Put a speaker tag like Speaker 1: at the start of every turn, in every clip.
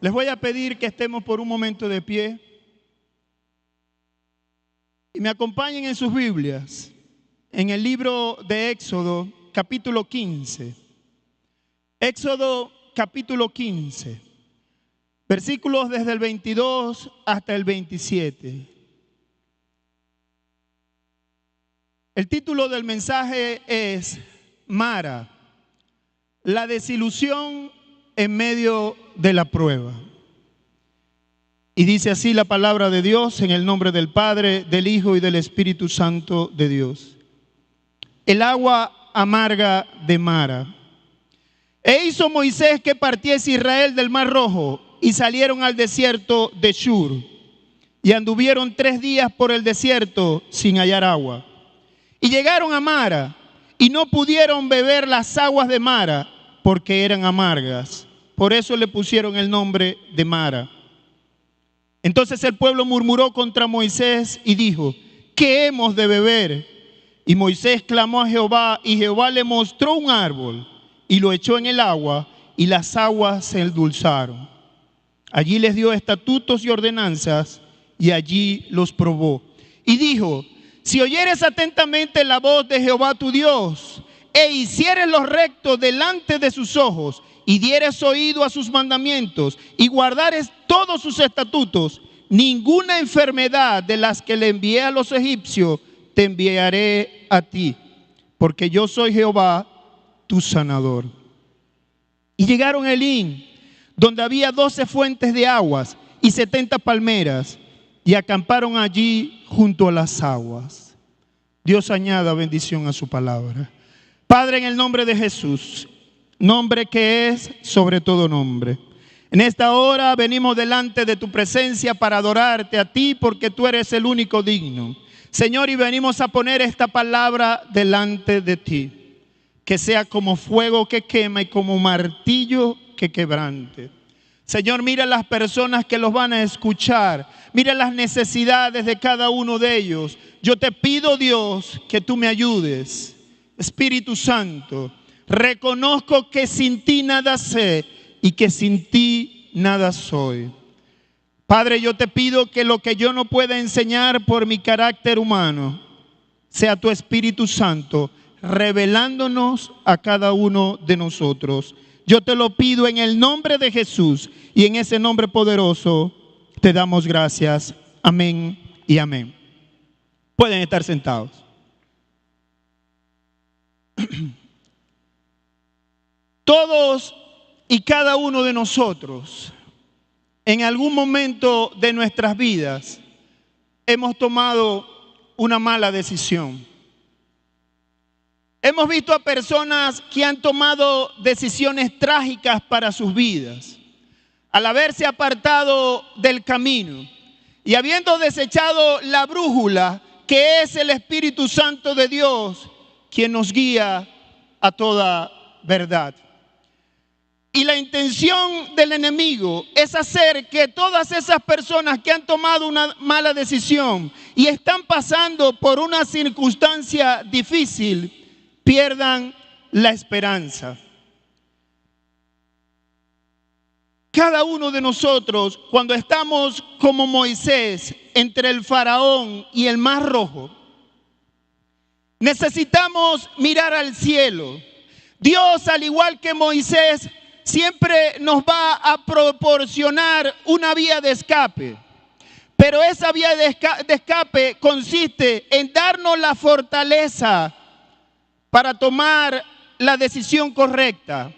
Speaker 1: Les voy a pedir que estemos por un momento de pie y me acompañen en sus Biblias, en el libro de Éxodo, capítulo 15. Éxodo, capítulo 15, versículos desde el 22 hasta el 27. El título del mensaje es Mara, la desilusión en medio de la prueba. Y dice así la palabra de Dios, en el nombre del Padre, del Hijo y del Espíritu Santo de Dios. El agua amarga de Mara. E hizo Moisés que partiese Israel del Mar Rojo, y salieron al desierto de Shur, y anduvieron 3 días por el desierto sin hallar agua. Y llegaron a Mara, y no pudieron beber las aguas de Mara, porque eran amargas. Por eso le pusieron el nombre de Mara. Entonces el pueblo murmuró contra Moisés y dijo: ¿qué hemos de beber? Y Moisés clamó a Jehová, y Jehová le mostró un árbol, y lo echó en el agua, y las aguas se endulzaron. Allí les dio estatutos y ordenanzas, y allí los probó. Y dijo: si oyeres atentamente la voz de Jehová tu Dios, e hicieres lo recto delante de sus ojos, y dieres oído a sus mandamientos, y guardares todos sus estatutos, ninguna enfermedad de las que le envié a los egipcios te enviaré a ti, porque yo soy Jehová tu sanador. Y llegaron a Elim, donde había 12 fuentes de aguas y 70 palmeras, y acamparon allí junto a las aguas. Dios añada bendición a su palabra. Padre, en el nombre de Jesús, nombre que es sobre todo nombre, en esta hora venimos delante de tu presencia para adorarte a ti, porque tú eres el único digno, Señor, y venimos a poner esta palabra delante de ti, que sea como fuego que quema y como martillo que quebrante. Señor, mira las personas que los van a escuchar, mira las necesidades de cada uno de ellos. Yo te pido, Dios, que tú me ayudes. Espíritu Santo, reconozco que sin ti nada sé y que sin ti nada soy. Padre, yo te pido que lo que yo no pueda enseñar por mi carácter humano, sea tu Espíritu Santo revelándonos a cada uno de nosotros. Yo te lo pido en el nombre de Jesús, y en ese nombre poderoso te damos gracias. Amén y amén. Pueden estar sentados. Todos y cada uno de nosotros, en algún momento de nuestras vidas, hemos tomado una mala decisión. Hemos visto a personas que han tomado decisiones trágicas para sus vidas, al haberse apartado del camino y habiendo desechado la brújula que es el Espíritu Santo de Dios, quien nos guía a toda verdad. Y la intención del enemigo es hacer que todas esas personas que han tomado una mala decisión y están pasando por una circunstancia difícil, pierdan la esperanza. Cada uno de nosotros, cuando estamos como Moisés entre el faraón y el Mar Rojo, necesitamos mirar al cielo. Dios, al igual que Moisés, siempre nos va a proporcionar una vía de escape. Pero esa vía de escape consiste en darnos la fortaleza para tomar la decisión correcta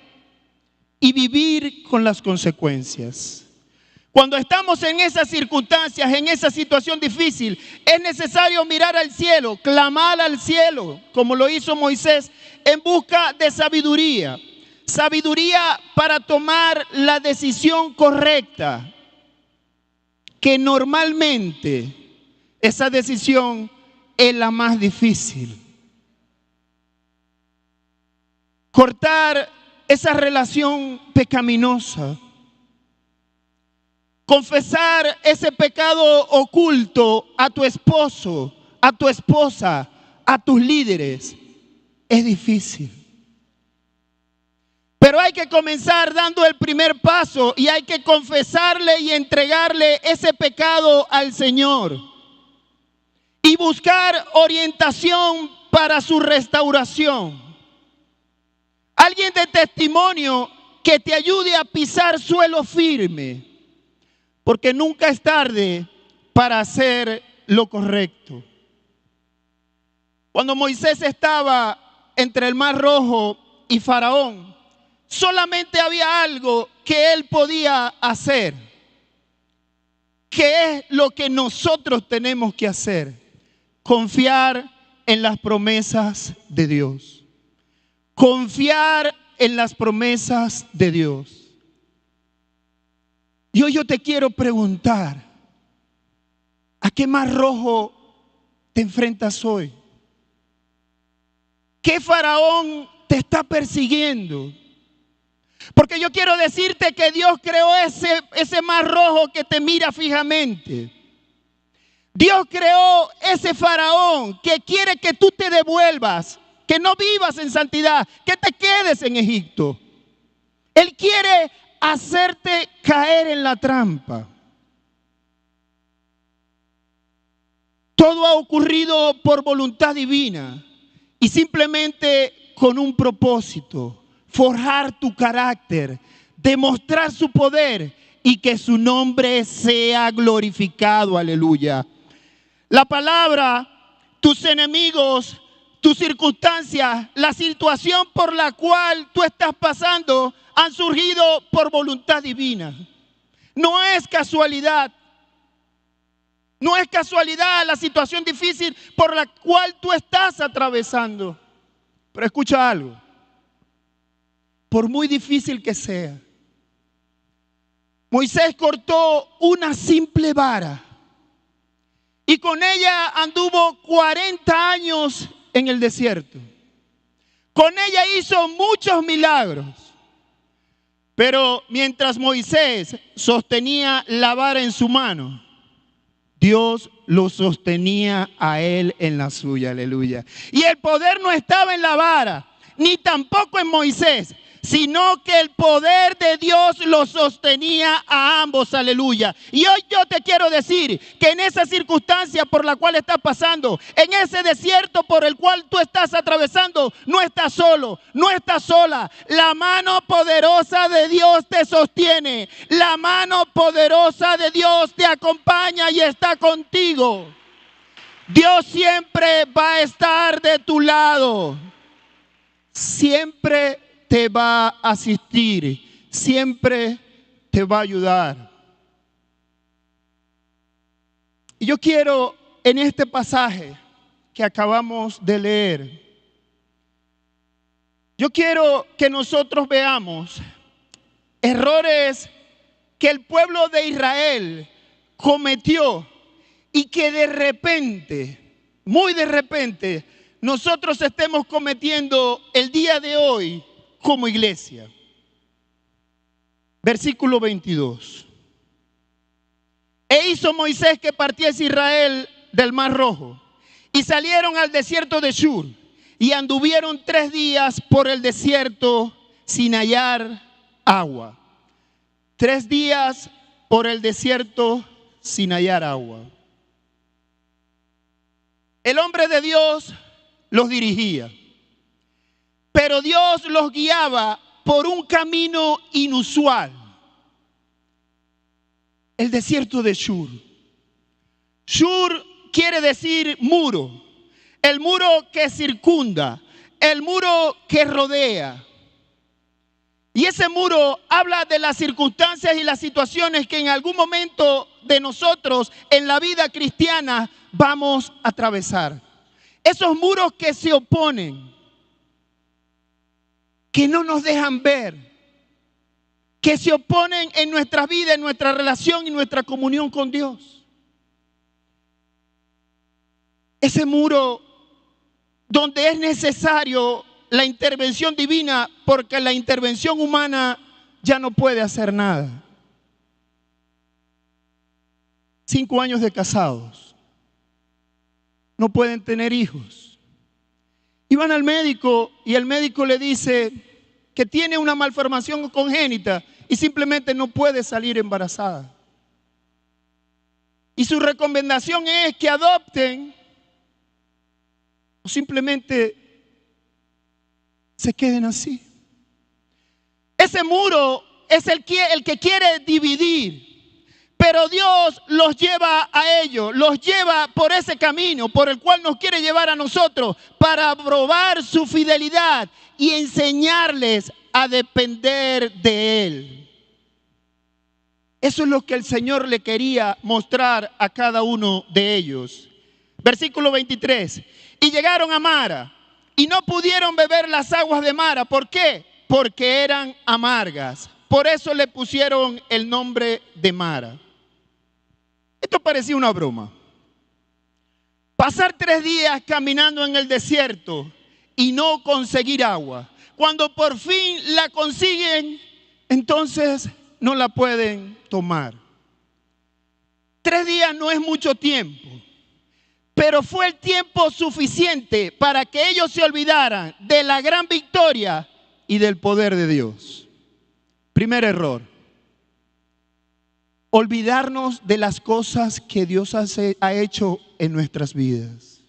Speaker 1: y vivir con las consecuencias. Cuando estamos en esas circunstancias, en esa situación difícil, es necesario mirar al cielo, clamar al cielo, como lo hizo Moisés, en busca de sabiduría. Sabiduría para tomar la decisión correcta, que normalmente esa decisión es la más difícil. Cortar esa relación pecaminosa. Confesar ese pecado oculto a tu esposo, a tu esposa, a tus líderes, es difícil. Pero hay que comenzar dando el primer paso y hay que confesarle y entregarle ese pecado al Señor. Y buscar orientación para su restauración. Alguien de testimonio que te ayude a pisar suelo firme. Porque nunca es tarde para hacer lo correcto. Cuando Moisés estaba entre el Mar Rojo y Faraón, solamente había algo que él podía hacer. ¿Qué es lo que nosotros tenemos que hacer? Confiar en las promesas de Dios. Confiar en las promesas de Dios. Y hoy yo te quiero preguntar, ¿a qué Mar Rojo te enfrentas hoy? ¿Qué faraón te está persiguiendo? Porque yo quiero decirte que Dios creó ese Mar Rojo que te mira fijamente. Dios creó ese faraón que quiere que tú te devuelvas, que no vivas en santidad, que te quedes en Egipto. Él quiere hacerte caer en la trampa. Todo ha ocurrido por voluntad divina y simplemente con un propósito: forjar tu carácter, demostrar su poder y que su nombre sea glorificado. Aleluya. La palabra, tus enemigos, tus circunstancias, la situación por la cual tú estás pasando han surgido por voluntad divina. No es casualidad. No es casualidad la situación difícil por la cual tú estás atravesando. Pero escucha algo. Por muy difícil que sea, Moisés cortó una simple vara y con ella anduvo 40 años en el desierto. Con ella hizo muchos milagros. Pero mientras Moisés sostenía la vara en su mano, Dios lo sostenía a él en la suya. Aleluya. Y el poder no estaba en la vara, ni tampoco en Moisés, sino que el poder de Dios lo sostenía a ambos. Aleluya. Y hoy yo te quiero decir que en esa circunstancia por la cual estás pasando, en ese desierto por el cual tú estás atravesando, no estás solo, no estás sola. La mano poderosa de Dios te sostiene. La mano poderosa de Dios te acompaña y está contigo. Dios siempre va a estar de tu lado. Siempre te va a asistir, siempre te va a ayudar. Y yo quiero en este pasaje que acabamos de leer, yo quiero que nosotros veamos errores que el pueblo de Israel cometió y que de repente, muy de repente, nosotros estemos cometiendo el día de hoy como iglesia. Versículo 22. E hizo Moisés que partiese Israel del Mar Rojo, y salieron al desierto de Shur, y anduvieron 3 días por el desierto sin hallar agua. 3 días por el desierto sin hallar agua. El hombre de Dios los dirigía, pero Dios los guiaba por un camino inusual. El desierto de Shur. Shur quiere decir muro. El muro que circunda, el muro que rodea. Y ese muro habla de las circunstancias y las situaciones que en algún momento de nosotros en la vida cristiana vamos a atravesar. Esos muros que se oponen, que no nos dejan ver, que se oponen en nuestra vida, en nuestra relación y nuestra comunión con Dios. Ese muro donde es necesario la intervención divina, porque la intervención humana ya no puede hacer nada. 5 años de casados, no pueden tener hijos. Y van al médico y el médico le dice que tiene una malformación congénita y simplemente no puede salir embarazada. Y su recomendación es que adopten o simplemente se queden así. Ese muro es el que quiere dividir. Pero Dios los lleva a ellos, los lleva por ese camino por el cual nos quiere llevar a nosotros para probar su fidelidad y enseñarles a depender de Él. Eso es lo que el Señor le quería mostrar a cada uno de ellos. Versículo 23. Y llegaron a Mara y no pudieron beber las aguas de Mara. ¿Por qué? Porque eran amargas. Por eso le pusieron el nombre de Mara. Esto parecía una broma. Pasar 3 días caminando en el desierto y no conseguir agua. Cuando por fin la consiguen, entonces no la pueden tomar. 3 días no es mucho tiempo, pero fue el tiempo suficiente para que ellos se olvidaran de la gran victoria y del poder de Dios. Primer error. Olvidarnos de las cosas que Dios ha hecho en nuestras vidas.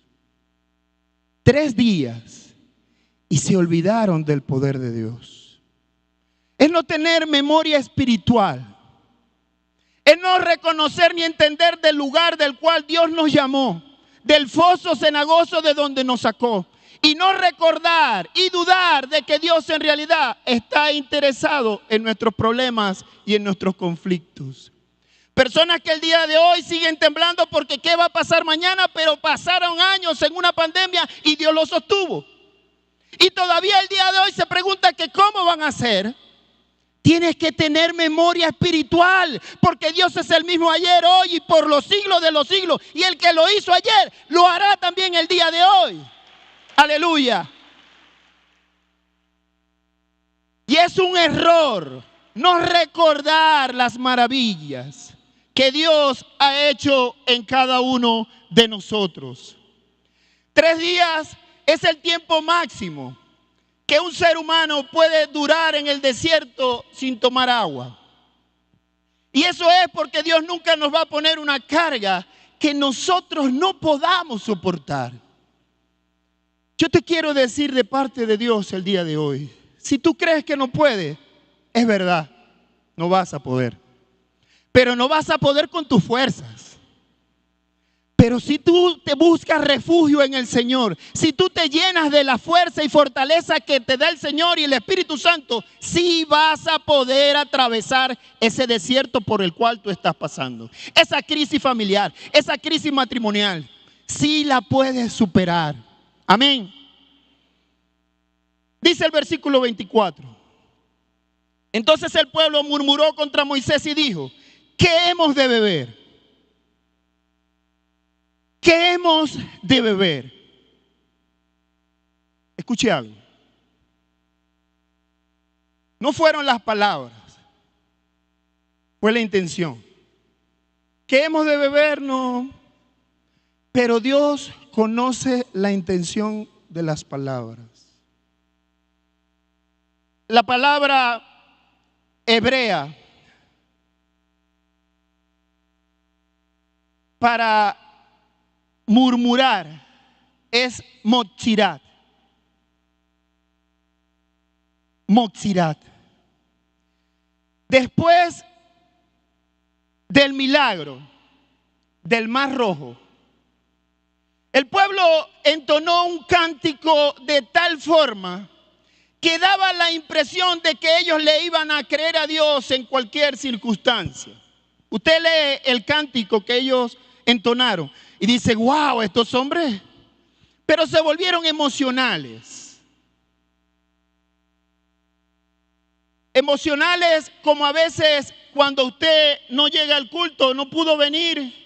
Speaker 1: 3 días y se olvidaron del poder de Dios. Es no tener memoria espiritual. Es no reconocer ni entender del lugar del cual Dios nos llamó, del foso cenagoso de donde nos sacó. Y no recordar y dudar de que Dios en realidad está interesado en nuestros problemas y en nuestros conflictos. Personas que el día de hoy siguen temblando porque qué va a pasar mañana, pero pasaron años en una pandemia y Dios los sostuvo. Y todavía el día de hoy se pregunta que cómo van a hacer. Tienes que tener memoria espiritual, porque Dios es el mismo ayer, hoy y por los siglos de los siglos. Y el que lo hizo ayer, lo hará también el día de hoy. Aleluya. Y es un error no recordar las maravillas que Dios ha hecho en cada uno de nosotros. 3 días es el tiempo máximo que un ser humano puede durar en el desierto sin tomar agua. Y eso es porque Dios nunca nos va a poner una carga que nosotros no podamos soportar. Yo te quiero decir de parte de Dios el día de hoy, si tú crees que no puedes, es verdad, no vas a poder. Pero no vas a poder con tus fuerzas. Pero si tú te buscas refugio en el Señor, si tú te llenas de la fuerza y fortaleza que te da el Señor y el Espíritu Santo, sí vas a poder atravesar ese desierto por el cual tú estás pasando. Esa crisis familiar, esa crisis matrimonial, sí la puedes superar. Amén. Dice el versículo 24. Entonces el pueblo murmuró contra Moisés y dijo: ¿qué hemos de beber? ¿Qué hemos de beber? Escuche algo. No fueron las palabras, fue la intención. ¿Qué hemos de beber? No. Pero Dios conoce la intención de las palabras. La palabra hebrea para murmurar es moxirat. Moxirat. Después del milagro del Mar Rojo, el pueblo entonó un cántico de tal forma que daba la impresión de que ellos le iban a creer a Dios en cualquier circunstancia. Usted lee el cántico que ellos entonaron y dice: wow, estos hombres, pero se volvieron emocionales. Emocionales como a veces cuando usted no llega al culto, no pudo venir,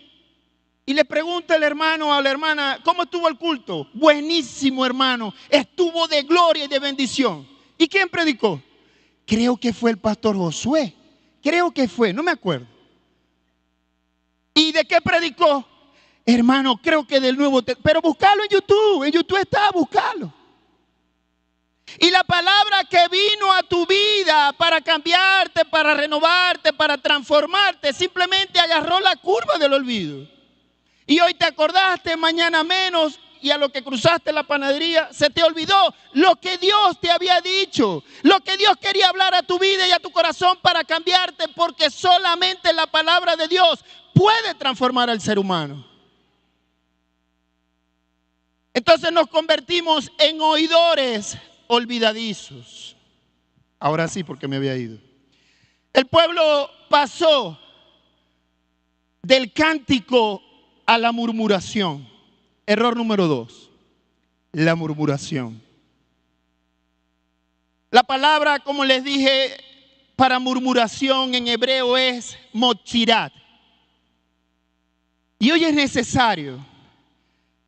Speaker 1: y le pregunta al hermano o a la hermana: ¿cómo estuvo el culto? Buenísimo, hermano, estuvo de gloria y de bendición. ¿Y quién predicó? Creo que fue el pastor Josué, creo que fue, no me acuerdo. ¿Y de qué predicó? Hermano, creo que del Nuevo Testamento. Pero buscalo en YouTube está, buscalo. Y la palabra que vino a tu vida para cambiarte, para renovarte, para transformarte, simplemente agarró la curva del olvido. Y hoy te acordaste, mañana menos, y a lo que cruzaste la panadería se te olvidó lo que Dios te había dicho, lo que Dios quería hablar a tu vida y a tu corazón para cambiarte, porque solamente la palabra de Dios puede transformar al ser humano. Entonces nos convertimos en oidores olvidadizos. Ahora sí, porque me había ido. El pueblo pasó del cántico a la murmuración. Error número 2, la murmuración. La palabra, como les dije, para murmuración en hebreo es motzirat. Y hoy es necesario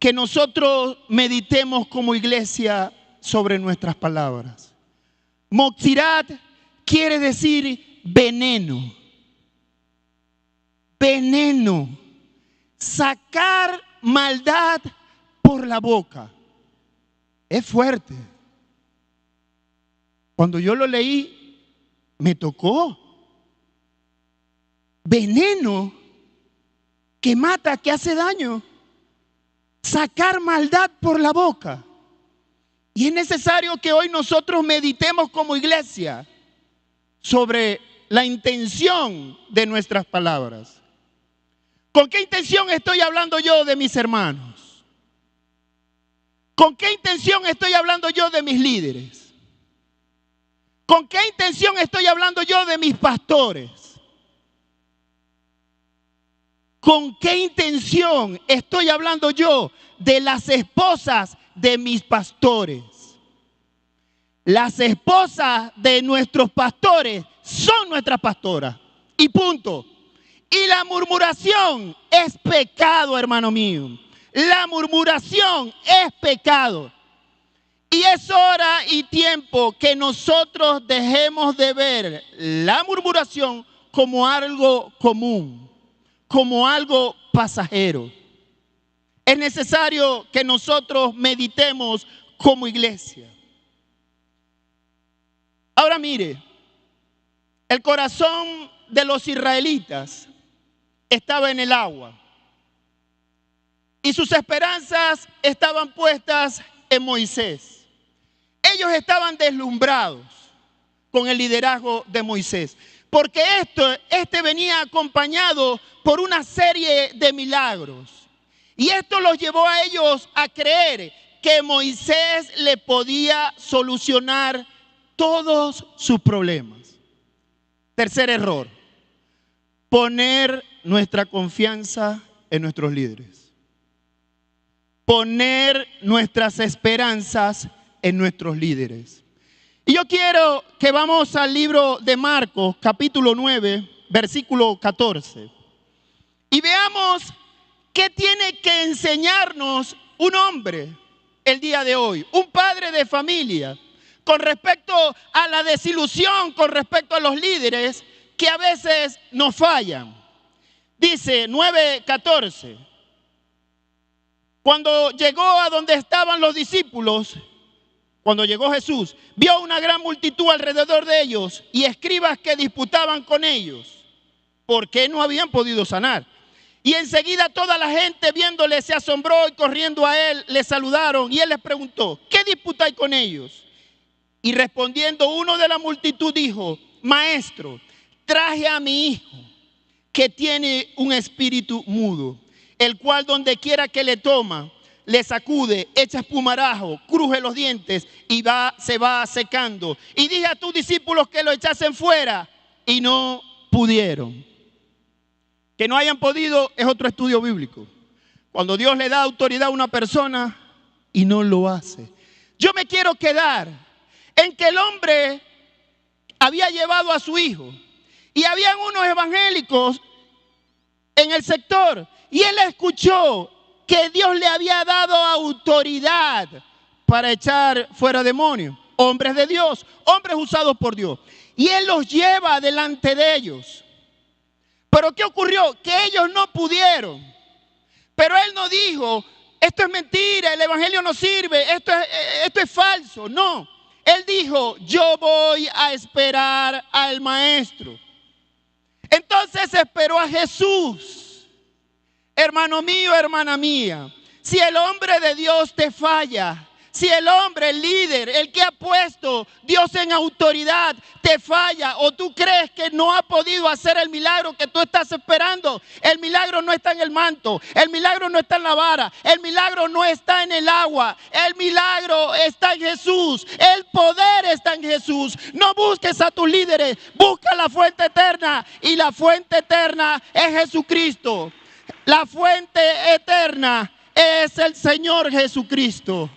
Speaker 1: que nosotros meditemos como iglesia sobre nuestras palabras. Motzirat quiere decir veneno. Veneno. Sacar maldad por la boca. Es fuerte. Cuando yo lo leí, me tocó. Veneno que mata, que hace daño. Sacar maldad por la boca. Y es necesario que hoy nosotros meditemos como iglesia sobre la intención de nuestras palabras. ¿Con qué intención estoy hablando yo de mis hermanos? ¿Con qué intención estoy hablando yo de mis líderes? ¿Con qué intención estoy hablando yo de mis pastores? ¿Con qué intención estoy hablando yo de las esposas de mis pastores? Las esposas de nuestros pastores son nuestras pastoras. Y punto. Y la murmuración es pecado, hermano mío. La murmuración es pecado. Y es hora y tiempo que nosotros dejemos de ver la murmuración como algo común, como algo pasajero. Es necesario que nosotros meditemos como iglesia. Ahora mire, el corazón de los israelitas estaba en el agua y sus esperanzas estaban puestas en Moisés. Ellos estaban deslumbrados con el liderazgo de Moisés, porque este venía acompañado por una serie de milagros. Y esto los llevó a ellos a creer que Moisés le podía solucionar todos sus problemas. Tercer error, poner nuestra confianza en nuestros líderes. Poner nuestras esperanzas en nuestros líderes. Y yo quiero que vamos al libro de Marcos, capítulo 9, versículo 14. Y veamos qué tiene que enseñarnos un hombre el día de hoy, un padre de familia, con respecto a la desilusión, con respecto a los líderes que a veces nos fallan. Dice 9:14. Cuando llegó a donde estaban los discípulos, cuando llegó Jesús, vio una gran multitud alrededor de ellos y escribas que disputaban con ellos, porque no habían podido sanar. Y enseguida toda la gente viéndole se asombró y corriendo a él le saludaron. Y él les preguntó, ¿qué disputáis con ellos? Y respondiendo uno de la multitud dijo, Maestro, traje a mi hijo que tiene un espíritu mudo, el cual donde quiera que le toma, le sacude, echa espumarajo, cruje los dientes y se va secando. Y dije a tus discípulos que lo echasen fuera y no pudieron. Que no hayan podido es otro estudio bíblico. Cuando Dios le da autoridad a una persona y no lo hace. Yo me quiero quedar en que el hombre había llevado a su hijo y habían unos evangélicos en el sector y él escuchó que Dios le había dado autoridad para echar fuera demonios, hombres de Dios, hombres usados por Dios, y él los lleva delante de ellos. Pero ¿qué ocurrió? Que ellos no pudieron. Pero él no dijo, esto es mentira, el evangelio no sirve, esto es falso. No, Él dijo, yo voy a esperar al maestro. Entonces esperó a Jesús. Hermano mío, hermana mía, si el hombre de Dios te falla, si el hombre, el líder, el que ha puesto Dios en autoridad, te falla o tú crees que no ha podido hacer el milagro que tú estás esperando, el milagro no está en el manto, el milagro no está en la vara, el milagro no está en el agua, el milagro está en Jesús, el poder está en Jesús. No busques a tus líderes, busca la fuente eterna, y la fuente eterna es Jesucristo. La fuente eterna es el Señor Jesucristo.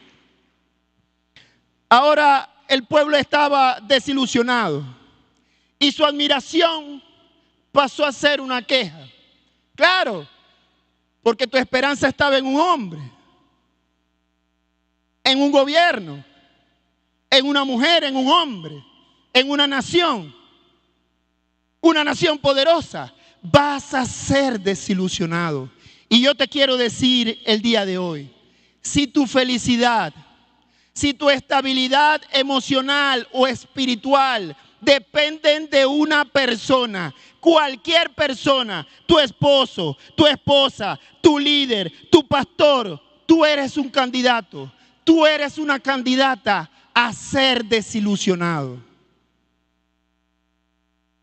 Speaker 1: Ahora el pueblo estaba desilusionado y su admiración pasó a ser una queja. Claro, porque tu esperanza estaba en un hombre, en un gobierno, en una mujer, en un hombre, en una nación poderosa. Vas a ser desilusionado. Y yo te quiero decir el día de hoy, si tu felicidad, si tu estabilidad emocional o espiritual dependen de una persona, cualquier persona, tu esposo, tu esposa, tu líder, tu pastor, tú eres un candidato, tú eres una candidata a ser desilusionado.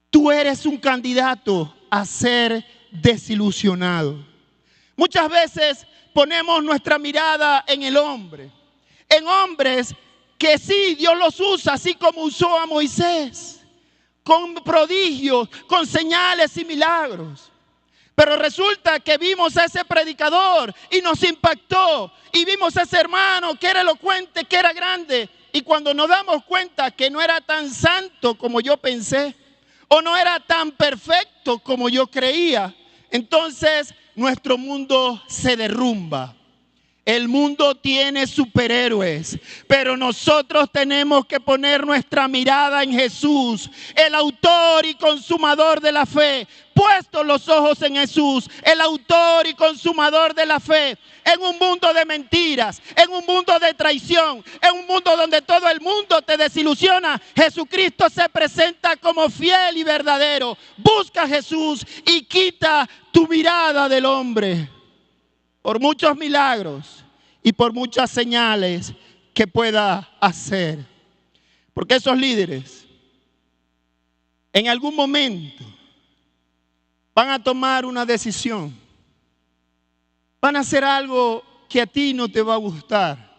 Speaker 1: Tú eres un candidato a ser desilusionado. Muchas veces ponemos nuestra mirada en el hombre, en hombres que sí, Dios los usa, así como usó a Moisés, con prodigios, con señales y milagros. Pero resulta que vimos a ese predicador y nos impactó, y vimos a ese hermano que era elocuente, que era grande, y cuando nos damos cuenta que no era tan santo como yo pensé, o no era tan perfecto como yo creía, entonces nuestro mundo se derrumba. El mundo tiene superhéroes, pero nosotros tenemos que poner nuestra mirada en Jesús, el autor y consumador de la fe. Puestos los ojos en Jesús, el autor y consumador de la fe. En un mundo de mentiras, en un mundo de traición, en un mundo donde todo el mundo te desilusiona, Jesucristo se presenta como fiel y verdadero. Busca a Jesús y quita tu mirada del hombre, por muchos milagros y por muchas señales que pueda hacer. Porque esos líderes en algún momento van a tomar una decisión. Van a hacer algo que a ti no te va a gustar,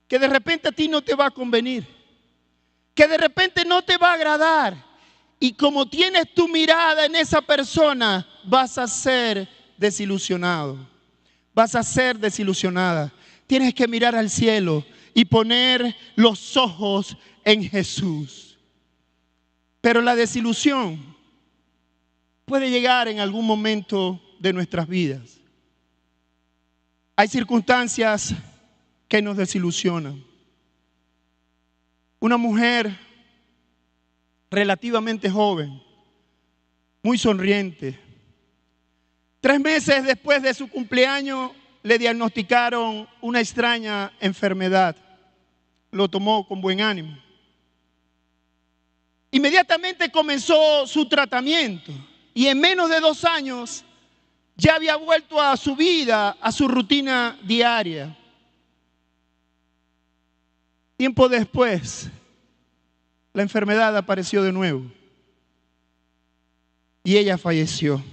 Speaker 1: que de repente a ti no te va a convenir, que de repente no te va a agradar. Y como tienes tu mirada en esa persona, vas a ser desilusionado. Vas a ser desilusionada. Tienes que mirar al cielo y poner los ojos en Jesús. Pero la desilusión puede llegar en algún momento de nuestras vidas. Hay circunstancias que nos desilusionan. Una mujer relativamente joven, muy sonriente, 3 meses después de su cumpleaños le diagnosticaron una extraña enfermedad. Lo tomó con buen ánimo. Inmediatamente comenzó su tratamiento y en menos de 2 años ya había vuelto a su vida, a su rutina diaria. Tiempo después, la enfermedad apareció de nuevo y ella falleció.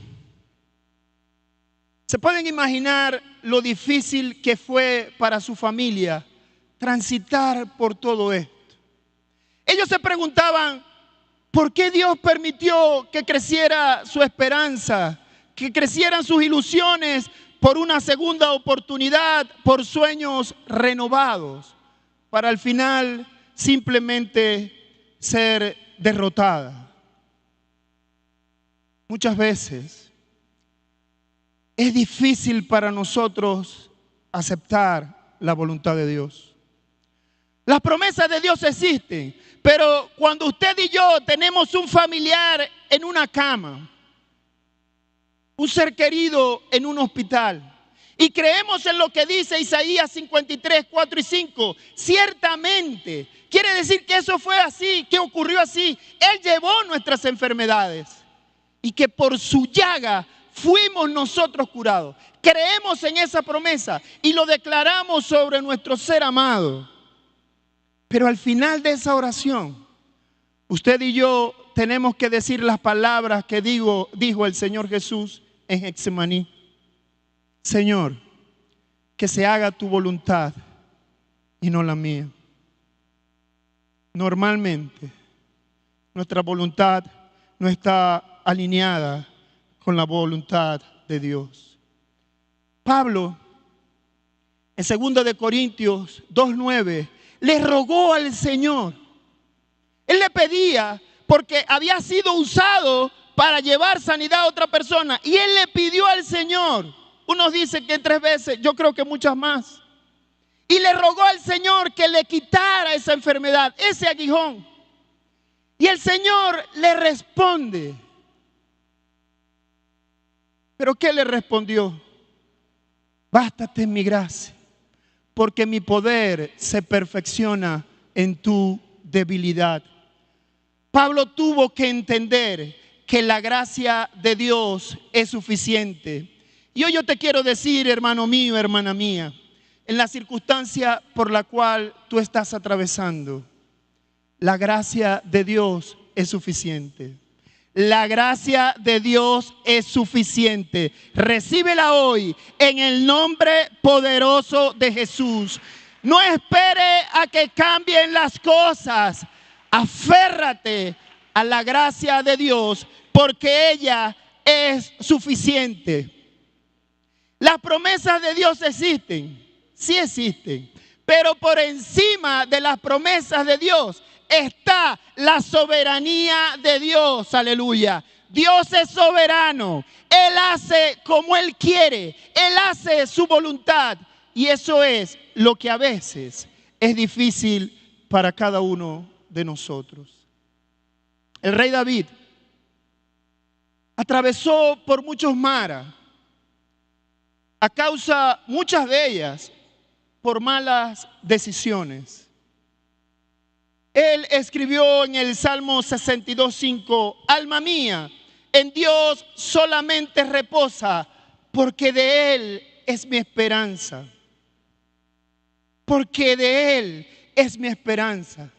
Speaker 1: ¿Se pueden imaginar lo difícil que fue para su familia transitar por todo esto? Ellos se preguntaban, ¿por qué Dios permitió que creciera su esperanza, que crecieran sus ilusiones por una segunda oportunidad, por sueños renovados, para al final simplemente ser derrotada? Muchas veces es difícil para nosotros aceptar la voluntad de Dios. Las promesas de Dios existen, pero cuando usted y yo tenemos un familiar en una cama, un ser querido en un hospital, Y creemos en lo que dice Isaías 53, 4 y 5. Ciertamente, quiere decir que eso fue así, que ocurrió así. Él llevó nuestras enfermedades y que por su llaga fuimos nosotros curados. Creemos en esa promesa y lo declaramos sobre nuestro ser amado. Pero al final de esa oración, usted y yo tenemos que decir las palabras que dijo el Señor Jesús en Getsemaní. Señor, que se haga tu voluntad y no la mía. Normalmente, nuestra voluntad no está alineada con la voluntad de Dios. Pablo, en 2 de Corintios 2:9, le rogó al Señor. Él le pedía porque había sido usado para llevar sanidad a otra persona. Y él le pidió al Señor. Unos dicen que 3 veces, yo creo que muchas más. Y le rogó al Señor que le quitara esa enfermedad, ese aguijón. Y el Señor le responde. ¿Pero qué le respondió? Bástate mi gracia, porque mi poder se perfecciona en tu debilidad. Pablo tuvo que entender que la gracia de Dios es suficiente. Y hoy yo te quiero decir, hermano mío, hermana mía, en la circunstancia por la cual tú estás atravesando, la gracia de Dios es suficiente. La gracia de Dios es suficiente. Recíbela hoy en el nombre poderoso de Jesús. No espere a que cambien las cosas. Aférrate a la gracia de Dios porque ella es suficiente. Las promesas de Dios existen, sí existen, pero por encima de las promesas de Dios está la soberanía de Dios, aleluya. Dios es soberano, Él hace como Él quiere, Él hace su voluntad y eso es lo que a veces es difícil para cada uno de nosotros. El rey David atravesó por muchos mares, a causa, muchas de ellas, por malas decisiones. Él escribió en el Salmo 62:5, alma mía, en Dios solamente reposa, porque de Él es mi esperanza. Porque de Él es mi esperanza.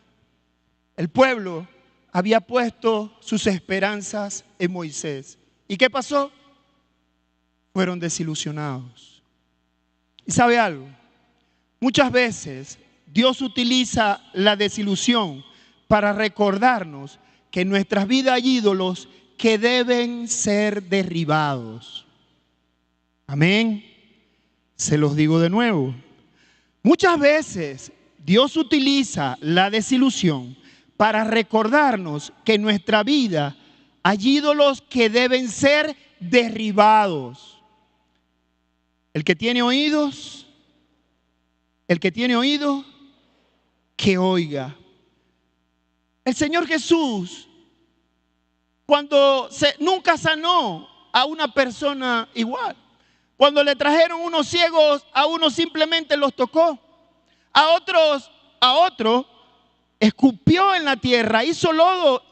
Speaker 1: El pueblo había puesto sus esperanzas en Moisés. ¿Y qué pasó? Fueron desilusionados. ¿Y sabe algo? Muchas veces Dios utiliza la desilusión para recordarnos que en nuestras vidas hay ídolos que deben ser derribados. Amén. Se los digo de nuevo. Muchas veces Dios utiliza la desilusión para recordarnos que en nuestra vida hay ídolos que deben ser derribados. El que tiene oídos, que oiga. El Señor Jesús, nunca sanó a una persona igual. Cuando le trajeron unos ciegos, a unos simplemente los tocó. A otro escupió en la tierra, hizo lodo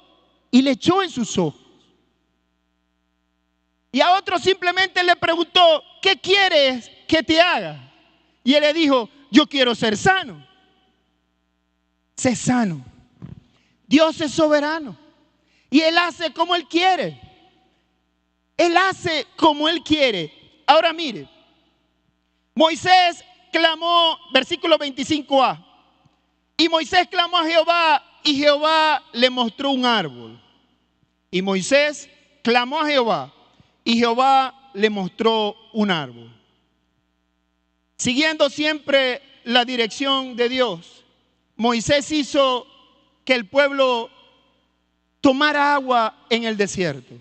Speaker 1: y le echó en sus ojos. Y a otro simplemente le preguntó, ¿qué quieres que te haga? Y él le dijo, yo quiero ser sano. Sé sano. Dios es soberano. Y Él hace como Él quiere. Él hace como Él quiere. Ahora mire, Moisés clamó, versículo 25a. Y Moisés clamó a Jehová y Jehová le mostró un árbol. Y Moisés clamó a Jehová y Jehová le mostró un árbol. Siguiendo siempre la dirección de Dios, Moisés hizo que el pueblo tomara agua en el desierto.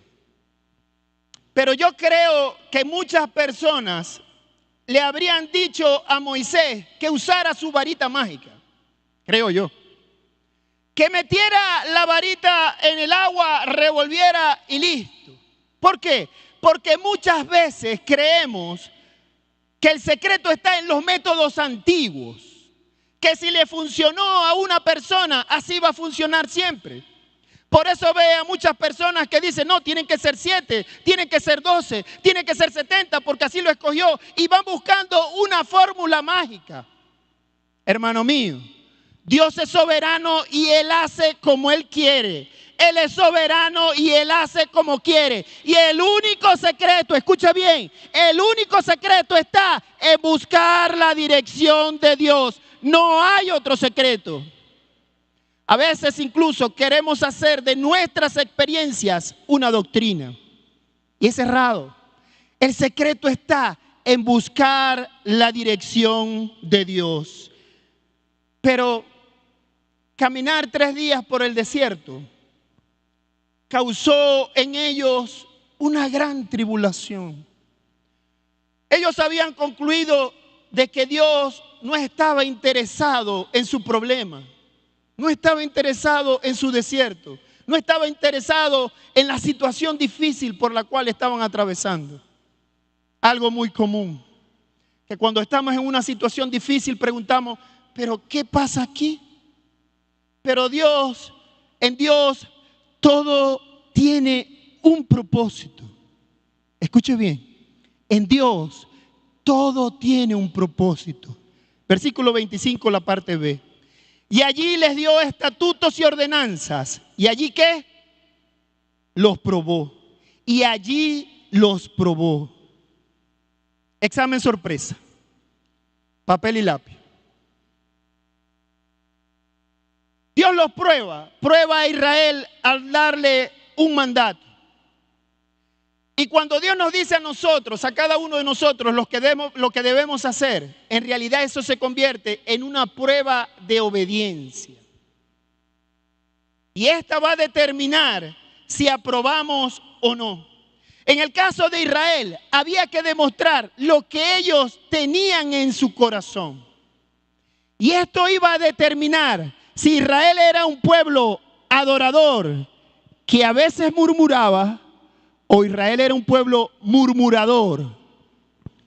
Speaker 1: Pero yo creo que muchas personas le habrían dicho a Moisés que usara su varita mágica, creo yo. Que metiera la varita en el agua, revolviera y listo. ¿Por qué? Porque muchas veces creemos que el secreto está en los métodos antiguos, que si le funcionó a una persona, así va a funcionar siempre. Por eso ve a muchas personas que dicen, no, tienen que ser 7, tienen que ser 12, tienen que ser 70, porque así lo escogió, y van buscando una fórmula mágica. Hermano mío, Dios es soberano y Él hace como Él quiere. Él es soberano y Él hace como quiere. Y el único secreto, escucha bien, el único secreto está en buscar la dirección de Dios. No hay otro secreto. A veces incluso queremos hacer de nuestras experiencias una doctrina. Y es errado. El secreto está en buscar la dirección de Dios. Pero caminar 3 días por el desierto causó en ellos una gran tribulación. Ellos habían concluido de que Dios no estaba interesado en su problema. No estaba interesado en su desierto. No estaba interesado en la situación difícil por la cual estaban atravesando. Algo muy común, que cuando estamos en una situación difícil preguntamos, ¿pero qué pasa aquí? Pero en Dios, todo tiene un propósito. Escuche bien, en Dios todo tiene un propósito. Versículo 25, la parte B. Y allí les dio estatutos y ordenanzas. ¿Y allí qué? Los probó. Y allí los probó. Examen sorpresa. Papel y lápiz. Dios los prueba a Israel al darle un mandato. Y cuando Dios nos dice a nosotros, a cada uno de nosotros, lo que debemos hacer, en realidad eso se convierte en una prueba de obediencia. Y esta va a determinar si aprobamos o no. En el caso de Israel, había que demostrar lo que ellos tenían en su corazón. Y esto iba a determinar si Israel era un pueblo adorador que a veces murmuraba, o Israel era un pueblo murmurador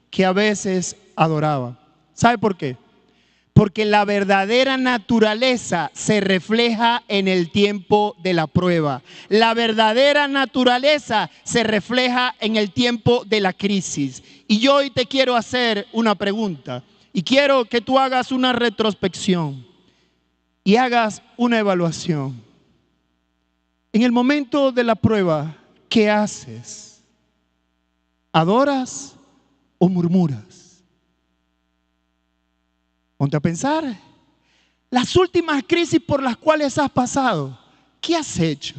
Speaker 1: que a veces adoraba. ¿Sabe por qué? Porque la verdadera naturaleza se refleja en el tiempo de la prueba. La verdadera naturaleza se refleja en el tiempo de la crisis. Y yo hoy te quiero hacer una pregunta. Y quiero que tú hagas una retrospección y hagas una evaluación. En el momento de la prueba, ¿qué haces? ¿Adoras o murmuras? Ponte a pensar. Las últimas crisis por las cuales has pasado, ¿qué has hecho?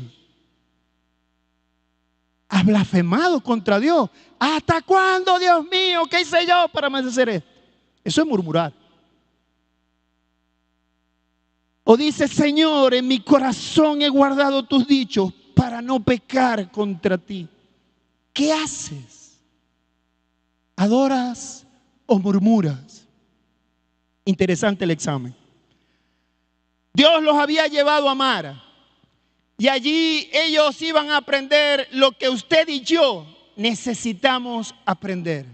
Speaker 1: ¿Has blasfemado contra Dios? ¿Hasta cuándo, Dios mío? ¿Qué hice yo para merecer esto? Eso es murmurar. O dice, Señor, en mi corazón he guardado tus dichos para no pecar contra ti. ¿Qué haces? ¿Adoras o murmuras? Interesante el examen. Dios los había llevado a Mara y allí ellos iban a aprender lo que usted y yo necesitamos aprender.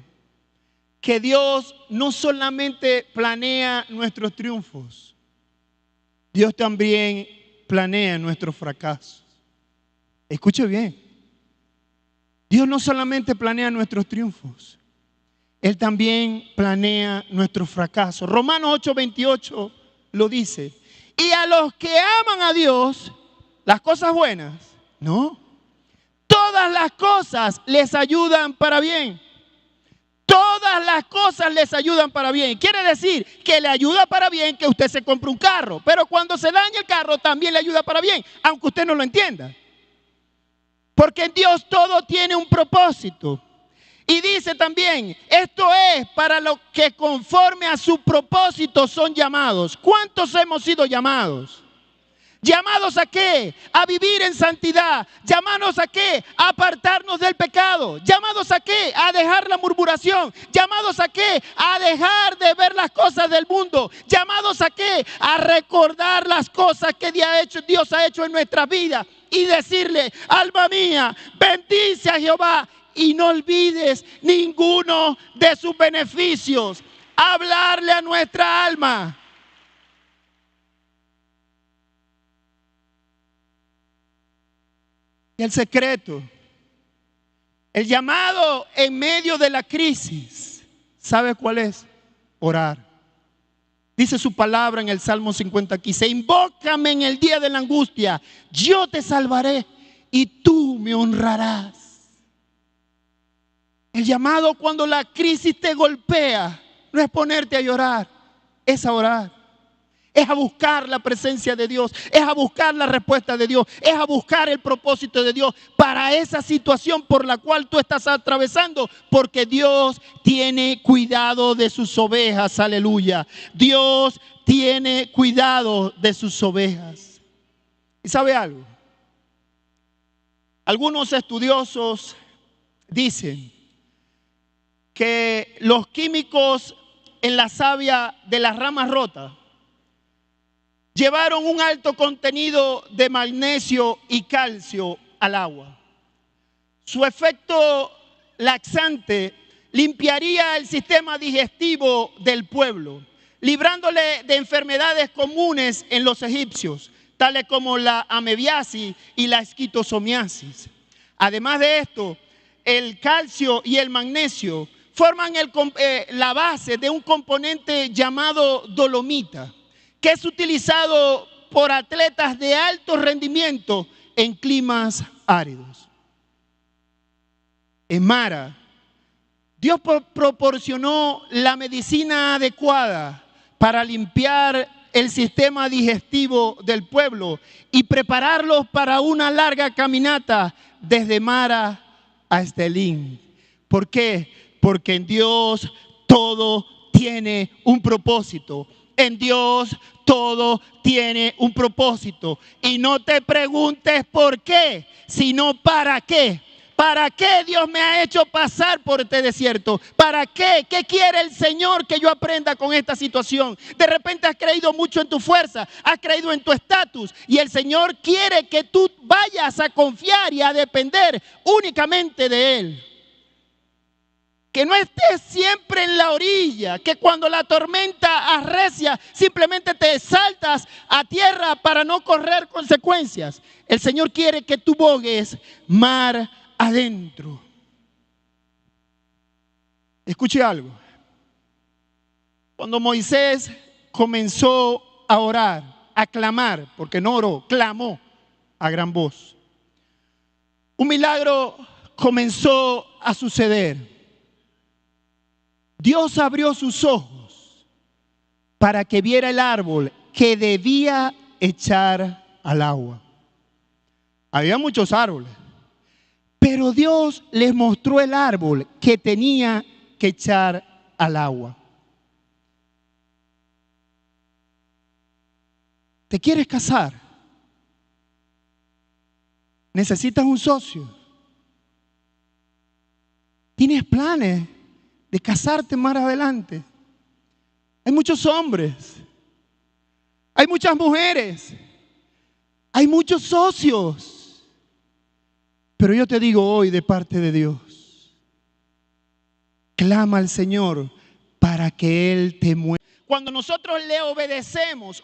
Speaker 1: Que Dios no solamente planea nuestros triunfos, Dios también planea nuestros fracasos. Escuche bien. Dios no solamente planea nuestros triunfos, Él también planea nuestros fracasos. Romanos 8:28 lo dice. Y a los que aman a Dios, las cosas buenas, no. Todas las cosas les ayudan para bien. Todas las cosas les ayudan para bien. Quiere decir que le ayuda para bien que usted se compre un carro. Pero cuando se daña el carro también le ayuda para bien, aunque usted no lo entienda. Porque en Dios todo tiene un propósito. Y dice también, esto es para los que conforme a su propósito son llamados. ¿Cuántos hemos sido llamados? ¿Llamados a qué? A vivir en santidad. ¿Llamados a qué? A apartarnos del pecado. ¿Llamados a qué? A dejar la murmuración. ¿Llamados a qué? A dejar de ver las cosas del mundo. ¿Llamados a qué? A recordar las cosas que Dios ha hecho en nuestra vida y decirle, alma mía, bendice a Jehová y no olvides ninguno de sus beneficios. Hablarle a nuestra alma. Y el secreto, el llamado en medio de la crisis, ¿sabe cuál es? Orar. Dice su palabra en el Salmo 50:15: invócame en el día de la angustia, yo te salvaré y tú me honrarás. El llamado cuando la crisis te golpea no es ponerte a llorar, es a orar. Es a buscar la presencia de Dios, es a buscar la respuesta de Dios, es a buscar el propósito de Dios para esa situación por la cual tú estás atravesando, porque Dios tiene cuidado de sus ovejas, aleluya. Dios tiene cuidado de sus ovejas. ¿Y sabe algo? Algunos estudiosos dicen que los químicos en la savia de las ramas rotas llevaron un alto contenido de magnesio y calcio al agua. Su efecto laxante limpiaría el sistema digestivo del pueblo, librándole de enfermedades comunes en los egipcios, tales como la amebiasis y la esquistosomiasis. Además de esto, el calcio y el magnesio forman la base de un componente llamado dolomita, que es utilizado por atletas de alto rendimiento en climas áridos. En Mara, Dios proporcionó la medicina adecuada para limpiar el sistema digestivo del pueblo y prepararlos para una larga caminata desde Mara a Estelín. ¿Por qué? Porque en Dios todo tiene un propósito. En Dios todo tiene un propósito. Y no te preguntes por qué, sino para qué. ¿Para qué Dios me ha hecho pasar por este desierto? ¿Para qué? ¿Qué quiere el Señor que yo aprenda con esta situación? De repente has creído mucho en tu fuerza, has creído en tu estatus, y el Señor quiere que tú vayas a confiar y a depender únicamente de Él. Que no estés siempre en la orilla, que cuando la tormenta arrecia simplemente te saltas a tierra para no correr consecuencias. El Señor quiere que tú bogues mar adentro. Escuche algo. Cuando Moisés comenzó a orar, a clamar, porque no oró, clamó a gran voz, un milagro comenzó a suceder. Dios abrió sus ojos para que viera el árbol que debía echar al agua. Había muchos árboles, pero Dios les mostró el árbol que tenía que echar al agua. ¿Te quieres casar? ¿Necesitas un socio? ¿Tienes planes de casarte más adelante? Hay muchos hombres, hay muchas mujeres, hay muchos socios, pero yo te digo hoy de parte de Dios, clama al Señor para que Él te mueva. Cuando nosotros le obedecemos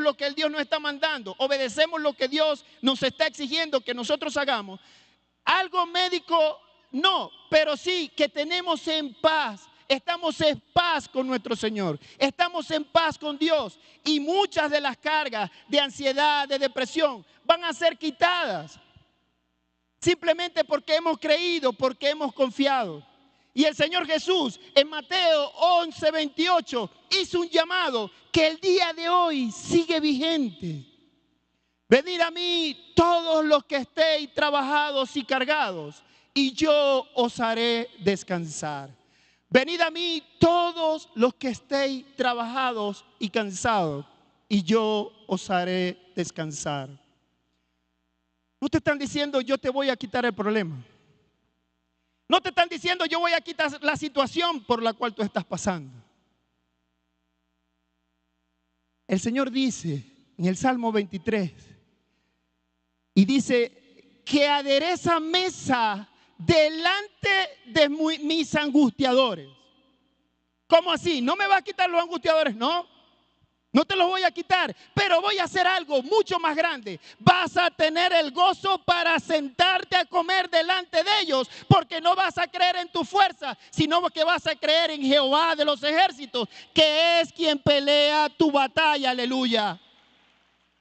Speaker 1: lo que el Dios nos está mandando, obedecemos lo que Dios nos está exigiendo que nosotros hagamos. Algo médico no, pero sí que tenemos en paz, estamos en paz con nuestro Señor, estamos en paz con Dios, y muchas de las cargas de ansiedad, de depresión van a ser quitadas simplemente porque hemos creído, porque hemos confiado. Y el Señor Jesús en Mateo 11:28 hizo un llamado que el día de hoy sigue vigente. Venid a mí todos los que estéis trabajados y cargados, y yo os haré descansar. Venid a mí todos los que estéis trabajados y cansados, y yo os haré descansar. No te están diciendo yo te voy a quitar el problema. No te están diciendo yo voy a quitar la situación por la cual tú estás pasando. El Señor dice en el Salmo 23, y dice que adereza mesa delante de mis angustiadores. ¿Cómo así? ¿No me va a quitar los angustiadores? No, no te los voy a quitar, pero voy a hacer algo mucho más grande. Vas a tener el gozo para sentarte a comer delante de ellos, porque no vas a creer en tu fuerza, sino que vas a creer en Jehová de los ejércitos, que es quien pelea tu batalla. Aleluya.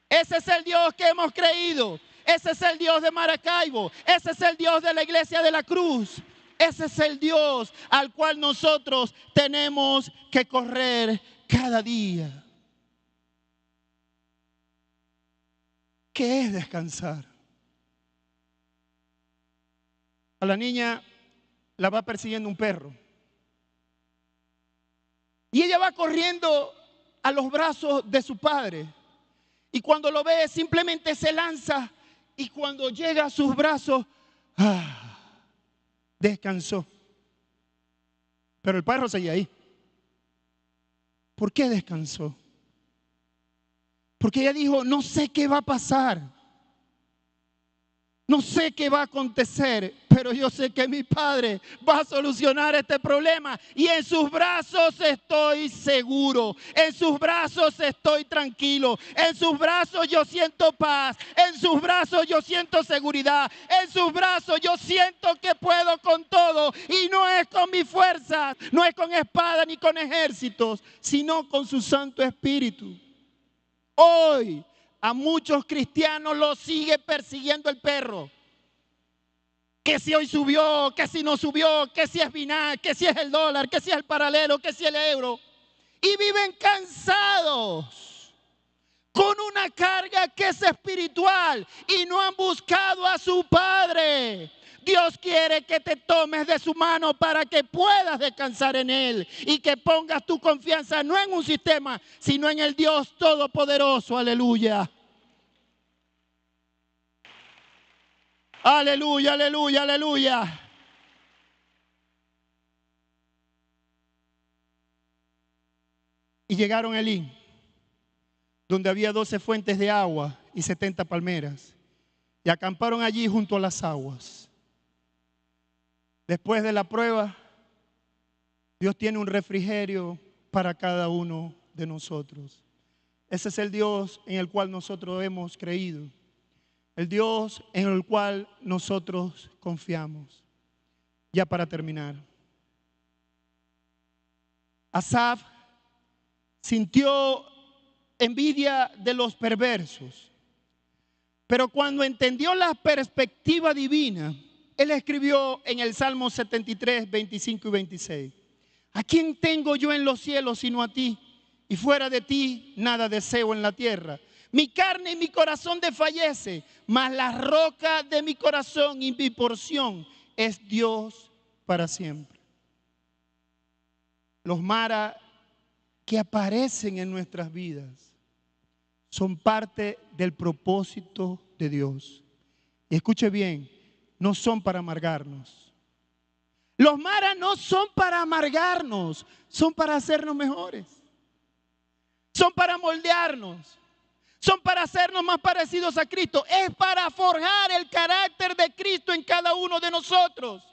Speaker 1: Ese es el Dios que hemos creído. Ese es el Dios de Maracaibo. Ese es el Dios de la Iglesia de la Cruz. Ese es el Dios al cual nosotros tenemos que correr cada día. ¿Qué es descansar? A la niña la va persiguiendo un perro. Y ella va corriendo a los brazos de su padre. Y cuando lo ve, simplemente se lanza. Y cuando llega a sus brazos, descansó. Pero el perro seguía ahí. ¿Por qué descansó? Porque ella dijo, no sé qué va a pasar. No sé qué va a acontecer, pero yo sé que mi Padre va a solucionar este problema. Y en sus brazos estoy seguro. En sus brazos estoy tranquilo. En sus brazos yo siento paz. En sus brazos yo siento seguridad. En sus brazos yo siento que puedo con todo. Y no es con mi fuerza, no es con espada ni con ejércitos, sino con su Santo Espíritu. Hoy a muchos cristianos los sigue persiguiendo el perro. Que si hoy subió, que si no subió, que si es vinagre, que si es el dólar, que si es el paralelo, que si el euro. Y viven cansados con una carga que es espiritual y no han buscado a su Padre. Dios quiere que te tomes de su mano para que puedas descansar en Él y que pongas tu confianza no en un sistema, sino en el Dios Todopoderoso. Aleluya. Aleluya, aleluya, aleluya. Y llegaron a Elín, donde había 12 fuentes de agua y 70 palmeras, y acamparon allí junto a las aguas. Después de la prueba, Dios tiene un refrigerio para cada uno de nosotros. Ese es el Dios en el cual nosotros hemos creído. El Dios en el cual nosotros confiamos. Ya para terminar. Asaf sintió envidia de los perversos. Pero cuando entendió la perspectiva divina, él escribió en el Salmo 73, 25 y 26. ¿A quién tengo yo en los cielos sino a ti? Y fuera de ti nada deseo en la tierra. Mi carne y mi corazón desfallece, mas la roca de mi corazón y mi porción es Dios para siempre. Los Mara que aparecen en nuestras vidas son parte del propósito de Dios. Y escuche bien, no son para amargarnos. Los Mara no son para amargarnos, son para hacernos mejores. Son para moldearnos. Son para hacernos más parecidos a Cristo. Es para forjar el carácter de Cristo en cada uno de nosotros.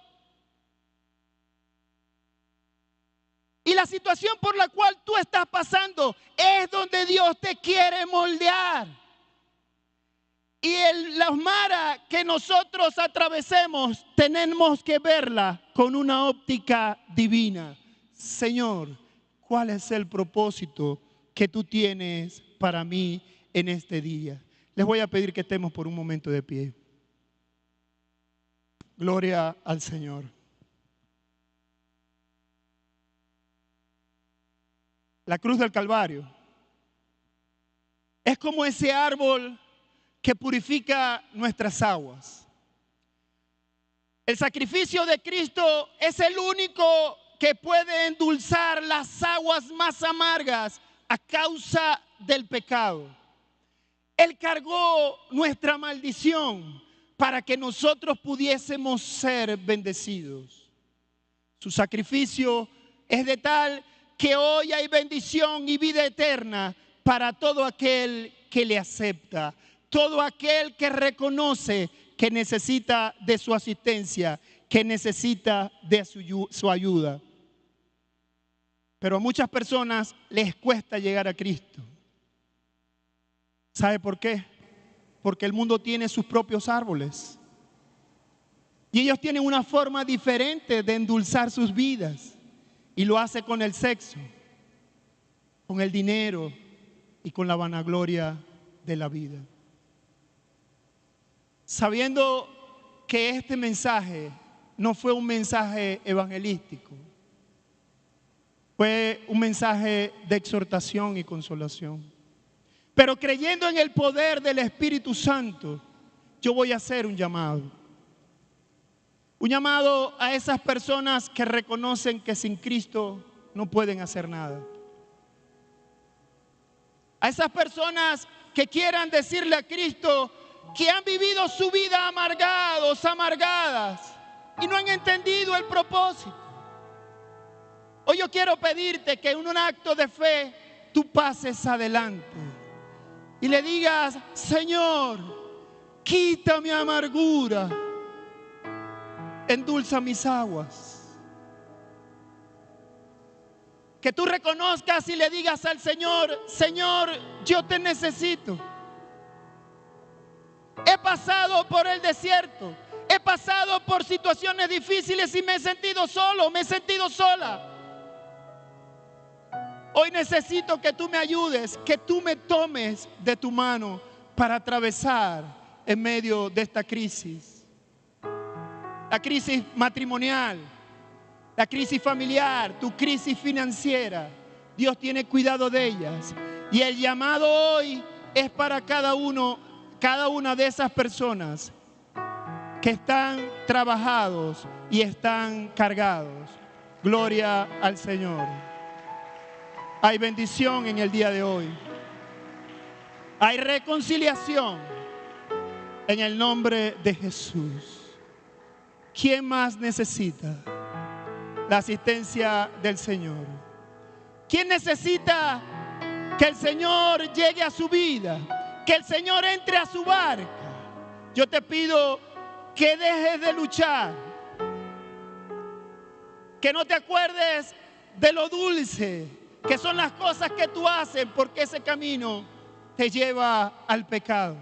Speaker 1: Y la situación por la cual tú estás pasando es donde Dios te quiere moldear. Y los Mara que nosotros atravesemos, tenemos que verla con una óptica divina. Señor, ¿cuál es el propósito que tú tienes para mí en este día? Les voy a pedir que estemos por un momento de pie. Gloria al Señor. La cruz del Calvario es como ese árbol que purifica nuestras aguas. El sacrificio de Cristo es el único que puede endulzar las aguas más amargas a causa del pecado. Él cargó nuestra maldición para que nosotros pudiésemos ser bendecidos. Su sacrificio es de tal que hoy hay bendición y vida eterna para todo aquel que le acepta, todo aquel que reconoce que necesita de su asistencia que necesita de su ayuda. Pero a muchas personas les cuesta llegar a Cristo. ¿Sabe por qué? Porque el mundo tiene sus propios árboles. Y ellos tienen una forma diferente de endulzar sus vidas. Y lo hace con el sexo, con el dinero y con la vanagloria de la vida. Sabiendo que este mensaje no fue un mensaje evangelístico, fue un mensaje de exhortación y consolación. Pero creyendo en el poder del Espíritu Santo, yo voy a hacer un llamado. Un llamado a esas personas que reconocen que sin Cristo no pueden hacer nada. A esas personas que quieran decirle a Cristo que han vivido su vida amargados, amargadas y no han entendido el propósito. Hoy yo quiero pedirte que en un acto de fe tú pases adelante y le digas: Señor, quita mi amargura, endulza mis aguas. Que tú reconozcas y le digas al Señor: Señor, yo te necesito. He pasado por el desierto, he pasado por situaciones difíciles y me he sentido solo, me he sentido sola. Hoy necesito que tú me ayudes, que tú me tomes de tu mano para atravesar en medio de esta crisis. La crisis matrimonial, la crisis familiar, tu crisis financiera. Dios tiene cuidado de ellas. Y el llamado hoy es para cada una de esas personas que están trabajados y están cargados. Gloria al Señor. Hay bendición en el día de hoy. Hay reconciliación en el nombre de Jesús. ¿Quién más necesita la asistencia del Señor? ¿Quién necesita que el Señor llegue a su vida? Que el Señor entre a su barca. Yo te pido que dejes de luchar. Que no te acuerdes de lo dulce que son las cosas que tú haces, porque ese camino te lleva al pecado.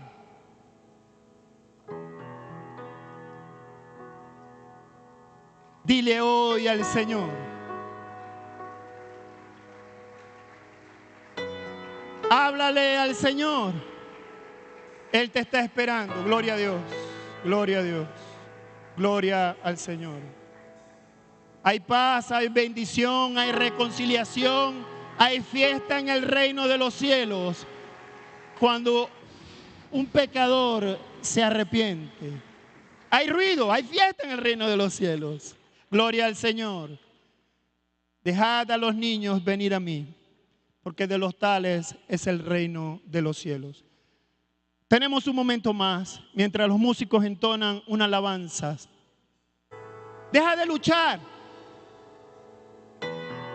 Speaker 1: Dile hoy al Señor: háblale al Señor. Él te está esperando. Gloria a Dios, gloria a Dios, gloria al Señor. Hay paz, hay bendición, hay reconciliación, hay fiesta en el reino de los cielos cuando un pecador se arrepiente. Hay ruido, hay fiesta en el reino de los cielos. Gloria al Señor. Dejad a los niños venir a mí, porque de los tales es el reino de los cielos. Tenemos un momento más mientras los músicos entonan una alabanza. Deja de luchar.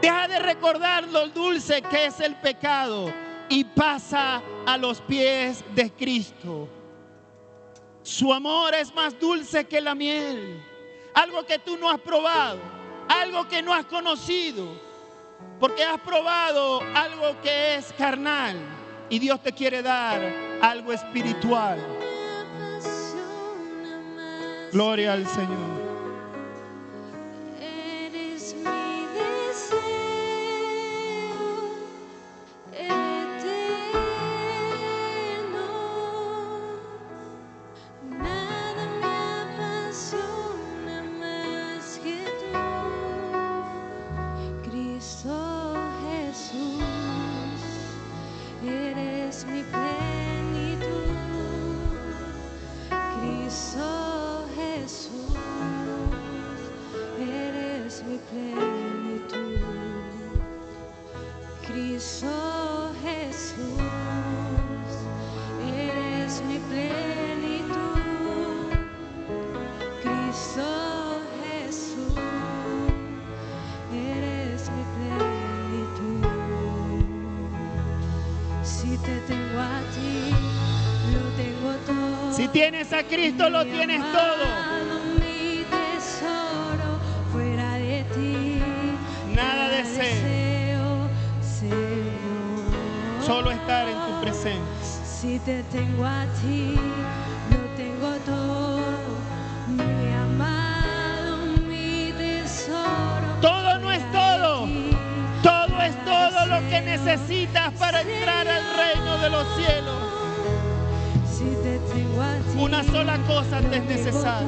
Speaker 1: Deja de recordar lo dulce que es el pecado y pasa a los pies de Cristo. Su amor es más dulce que la miel. Algo que tú no has probado, algo que no has conocido, porque has probado algo que es carnal y Dios te quiere dar algo espiritual. Gloria al Señor. Si tienes a Cristo, lo tienes todo. solo estar en tu presencia.
Speaker 2: Si te tengo a ti, lo tengo todo, mi amado, mi tesoro.
Speaker 1: Todo no es todo. Todo es todo lo que necesitas para entrar al reino de los cielos.
Speaker 2: Si te tengo a ti,
Speaker 1: Una sola cosa te es necesaria.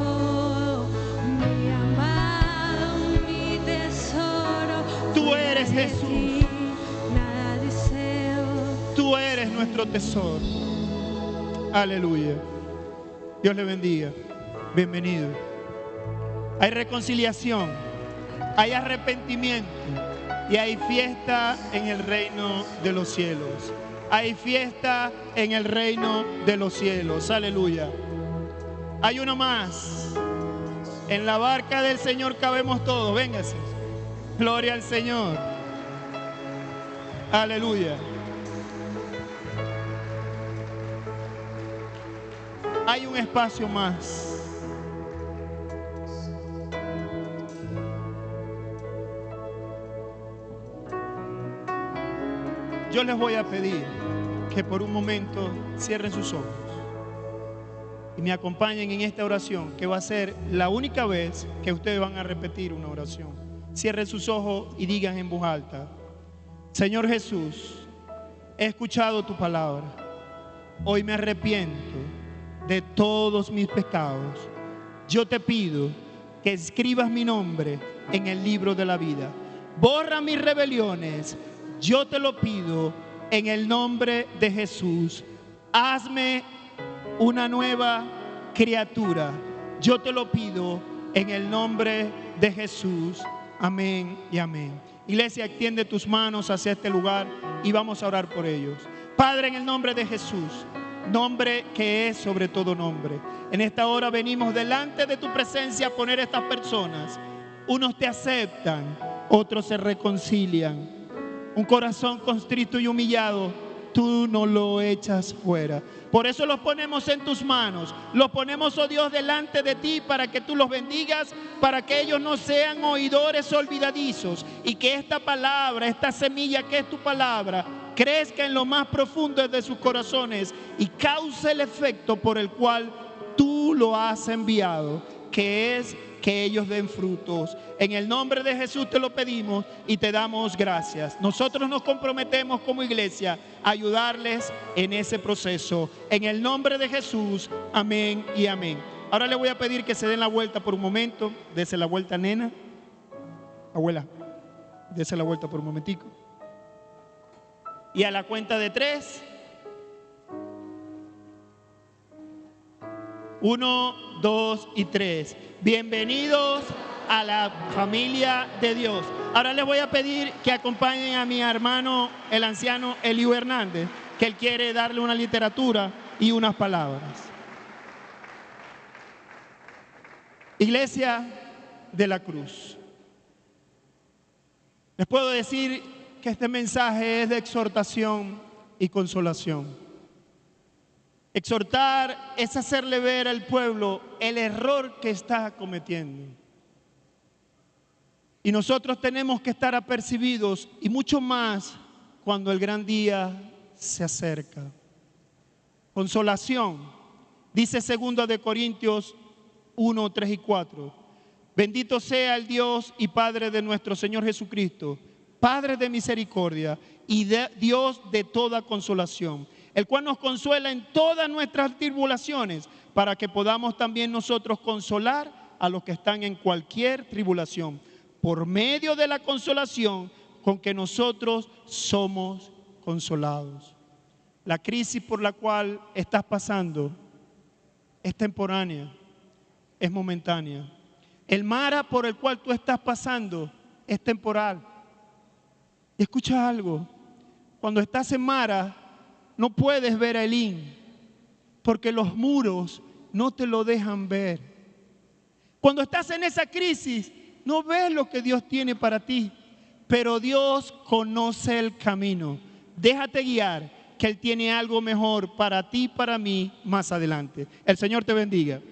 Speaker 2: mi amado, mi tesoro.
Speaker 1: Tú eres Jesús.
Speaker 2: Nada deseo.
Speaker 1: Tú eres nuestro tesoro. Aleluya. Dios le bendiga. Bienvenido. Hay reconciliación, hay arrepentimiento y hay fiesta en el reino de los cielos. Hay fiesta en el reino de los cielos. Aleluya. Hay uno más. En la barca del Señor cabemos todos. Véngase. Gloria al Señor. Aleluya. Hay un espacio más. Yo les voy a pedir que por un momento cierren sus ojos y me acompañen en esta oración, que va a ser la única vez que ustedes van a repetir una oración. Cierren sus ojos y digan en voz alta: Señor Jesús, he escuchado tu palabra. Hoy me arrepiento de todos mis pecados. Yo te pido que escribas mi nombre en el libro de la vida. Borra mis rebeliones. Yo te lo pido en el nombre de Jesús. Hazme una nueva criatura. Yo te lo pido en el nombre de Jesús. Amén y amén. Iglesia, extiende tus manos hacia este lugar y vamos a orar por ellos. Padre, en el nombre de Jesús, nombre que es sobre todo nombre, en esta hora venimos delante de tu presencia a poner a estas personas. Unos te aceptan, otros se reconcilian. Un corazón contrito y humillado, tú no lo echas fuera. Por eso los ponemos en tus manos. Los ponemos, oh Dios, delante de ti para que tú los bendigas, para que ellos no sean oidores olvidadizos y que esta palabra, esta semilla que es tu palabra, crezca en lo más profundo de sus corazones y cause el efecto por el cual tú lo has enviado, que es que ellos den frutos. En el nombre de Jesús te lo pedimos y te damos gracias. Nosotros nos comprometemos como iglesia a ayudarles en ese proceso. En el nombre de Jesús, amén y amén. Ahora le voy a pedir que se den la vuelta por un momento. Dese la vuelta, nena. Abuela, dese la vuelta por un momentico. Y a la cuenta de 3. 1, 2 y 3. Bienvenidos a la familia de Dios. Ahora les voy a pedir que acompañen a mi hermano, el anciano Eliú Hernández, que él quiere darle una literatura y unas palabras. Iglesia de la Cruz. Les puedo decir que este mensaje es de exhortación y consolación. Exhortar es hacerle ver al pueblo el error que está cometiendo. Y nosotros tenemos que estar apercibidos, y mucho más cuando el gran día se acerca. Consolación. Dice 2 de Corintios 1, 3 y 4. Bendito sea el Dios y Padre de nuestro Señor Jesucristo, Padre de misericordia y Dios de toda consolación, el cual nos consuela en todas nuestras tribulaciones, para que podamos también nosotros consolar a los que están en cualquier tribulación, por medio de la consolación con que nosotros somos consolados. La crisis por la cual estás pasando es temporánea, es momentánea. El Mara por el cual tú estás pasando es temporal. Y escucha algo, cuando estás en Mara no puedes ver a Elín, porque los muros no te lo dejan ver. Cuando estás en esa crisis, no ves lo que Dios tiene para ti, pero Dios conoce el camino. Déjate guiar, que Él tiene algo mejor para ti y para mí más adelante. El Señor te bendiga.